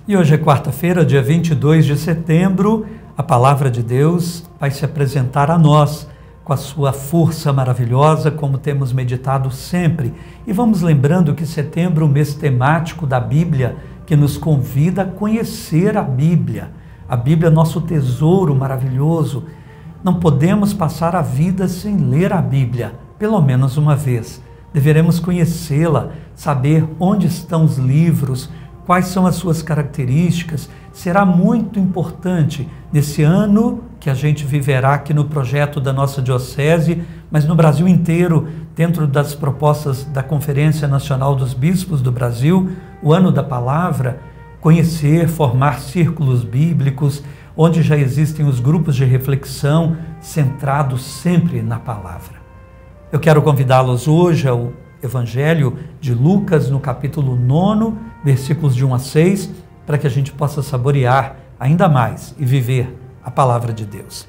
E hoje é quarta-feira, dia 22 de setembro, a Palavra de Deus vai se apresentar a nós com a sua força maravilhosa, como temos meditado sempre. E vamos lembrando que setembro é o mês temático da Bíblia, que nos convida a conhecer a Bíblia. A Bíblia é nosso tesouro maravilhoso. Não podemos passar a vida sem ler a Bíblia, pelo menos uma vez. Deveremos conhecê-la, saber onde estão os livros, quais são as suas características. Será muito importante nesse ano que a gente viverá aqui no projeto da nossa diocese, mas no Brasil inteiro, dentro das propostas da Conferência Nacional dos Bispos do Brasil, o Ano da Palavra, conhecer, formar círculos bíblicos, onde já existem os grupos de reflexão centrados sempre na palavra. Eu quero convidá-los hoje ao Evangelho de Lucas, no capítulo 9, versículos de 1 a 6, para que a gente possa saborear ainda mais e viver a palavra de Deus.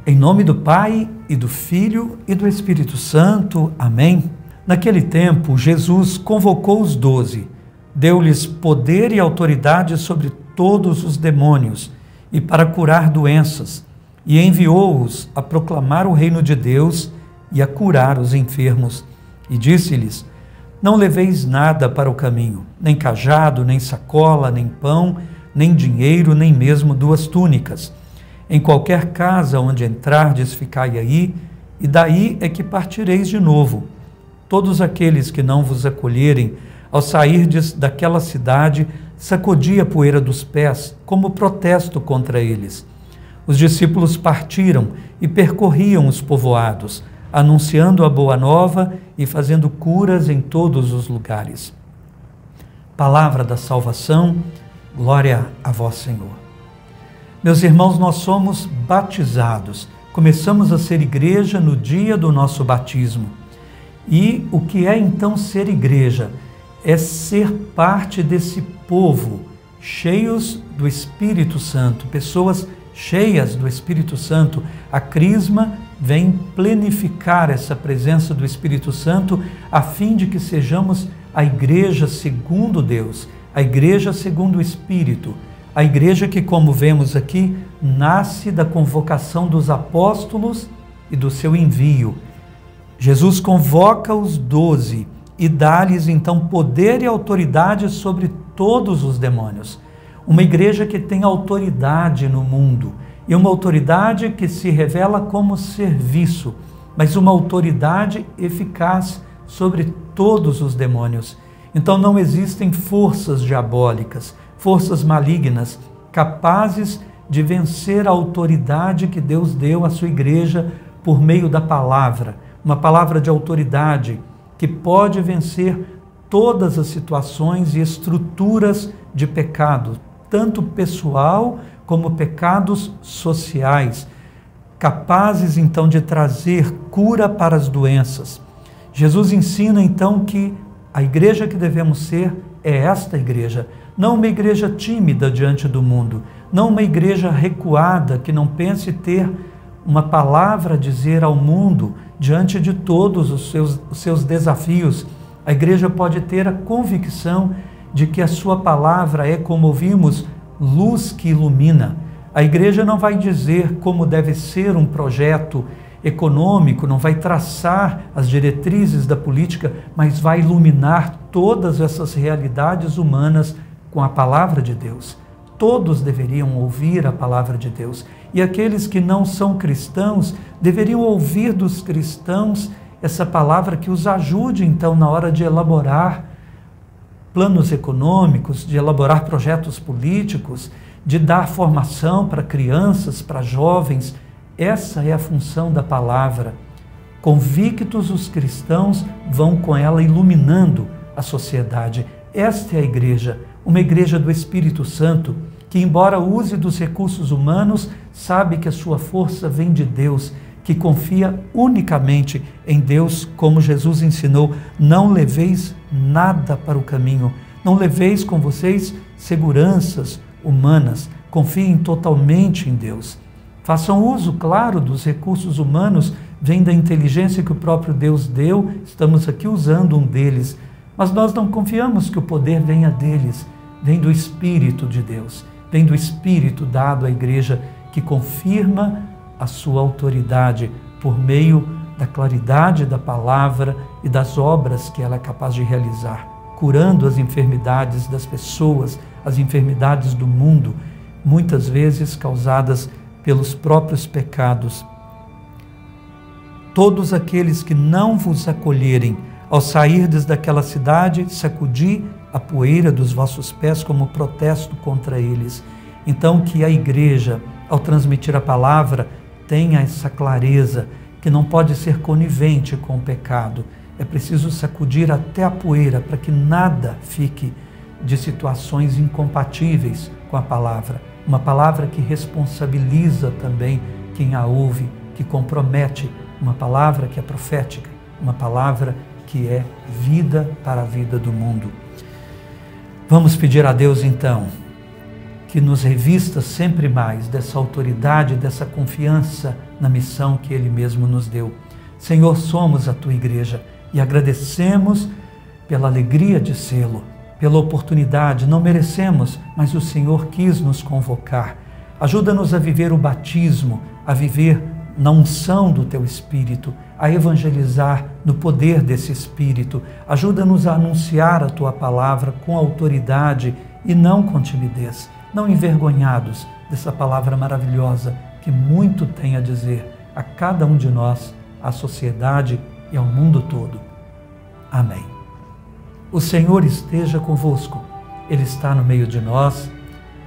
Em nome do Pai, e do Filho, e do Espírito Santo. Amém. Naquele tempo, Jesus convocou os 12, deu-lhes poder e autoridade sobre todos os demônios e para curar doenças, e enviou-os a proclamar o reino de Deus e a curar os enfermos. E disse-lhes: não leveis nada para o caminho, nem cajado, nem sacola, nem pão, nem dinheiro, nem mesmo 2 túnicas. Em qualquer casa onde entrardes, ficai aí, e daí é que partireis de novo. Todos aqueles que não vos acolherem, ao sairdes daquela cidade, sacudi a poeira dos pés, como protesto contra eles. Os discípulos partiram e percorriam os povoados, anunciando a boa nova e fazendo curas em todos os lugares. Palavra da salvação, glória a vós, Senhor. Meus irmãos, nós somos batizados, começamos a ser igreja no dia do nosso batismo. E o que é então ser igreja? É ser parte desse povo, cheios do Espírito Santo, pessoas cheias do Espírito Santo. A Crisma vem plenificar essa presença do Espírito Santo a fim de que sejamos a igreja segundo Deus, a igreja segundo o Espírito, a igreja que, como vemos aqui, nasce da convocação dos apóstolos e do seu envio. Jesus convoca os 12 e dá-lhes então poder e autoridade sobre todos os demônios. Uma igreja que tem autoridade no mundo, e uma autoridade que se revela como serviço, mas uma autoridade eficaz sobre todos os demônios. Então não existem forças diabólicas, forças malignas, capazes de vencer a autoridade que Deus deu à sua igreja por meio da palavra, uma palavra de autoridade que pode vencer todas as situações e estruturas de pecado, tanto pessoal como pecados sociais, capazes então de trazer cura para as doenças. Jesus ensina então que a igreja que devemos ser é esta igreja, não uma igreja tímida diante do mundo, não uma igreja recuada que não pense ter uma palavra a dizer ao mundo diante de todos os seus desafios. A igreja pode ter a convicção de que a sua palavra é, como ouvimos, luz que ilumina. A igreja não vai dizer como deve ser um projeto econômico, não vai traçar as diretrizes da política, mas vai iluminar todas essas realidades humanas com a palavra de Deus. Todos deveriam ouvir a palavra de Deus. E aqueles que não são cristãos deveriam ouvir dos cristãos essa palavra que os ajude, então, na hora de elaborar planos econômicos, de elaborar projetos políticos, de dar formação para crianças, para jovens. Essa é a função da palavra. Convictos, os cristãos vão com ela iluminando a sociedade. Esta é a igreja, uma igreja do Espírito Santo, que, embora use dos recursos humanos, sabe que a sua força vem de Deus, que confia unicamente em Deus, como Jesus ensinou: não leveis nada para o caminho, não leveis com vocês seguranças humanas, confiem totalmente em Deus. Façam uso, claro, dos recursos humanos, vem da inteligência que o próprio Deus deu, estamos aqui usando um deles, mas nós não confiamos que o poder venha deles, vem do Espírito de Deus, vem do Espírito dado à igreja, que confirma a sua autoridade por meio da claridade da palavra e das obras que ela é capaz de realizar, curando as enfermidades das pessoas, as enfermidades do mundo, muitas vezes causadas pelos próprios pecados. Todos aqueles que não vos acolherem, ao sairdes daquela cidade, sacudi a poeira dos vossos pés como protesto contra eles. Então, que a igreja, ao transmitir a palavra, tenha essa clareza, que não pode ser conivente com o pecado. É preciso sacudir até a poeira para que nada fique de situações incompatíveis com a palavra. Uma palavra que responsabiliza também quem a ouve, que compromete, uma palavra que é profética, uma palavra que é vida para a vida do mundo. Vamos pedir a Deus então que nos revista sempre mais dessa autoridade, dessa confiança na missão que Ele mesmo nos deu. Senhor, somos a Tua igreja e agradecemos pela alegria de sê-lo, pela oportunidade. Não merecemos, mas o Senhor quis nos convocar. Ajuda-nos a viver o batismo, a viver na unção do Teu Espírito, a evangelizar no poder desse Espírito. Ajuda-nos a anunciar a Tua palavra com autoridade e não com timidez, não envergonhados dessa palavra maravilhosa que muito tem a dizer a cada um de nós, à sociedade e ao mundo todo. Amém. O Senhor esteja convosco, Ele está no meio de nós.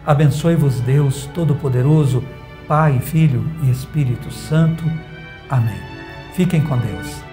Abençoe-vos Deus Todo-Poderoso, Pai, Filho e Espírito Santo. Amém. Fiquem com Deus.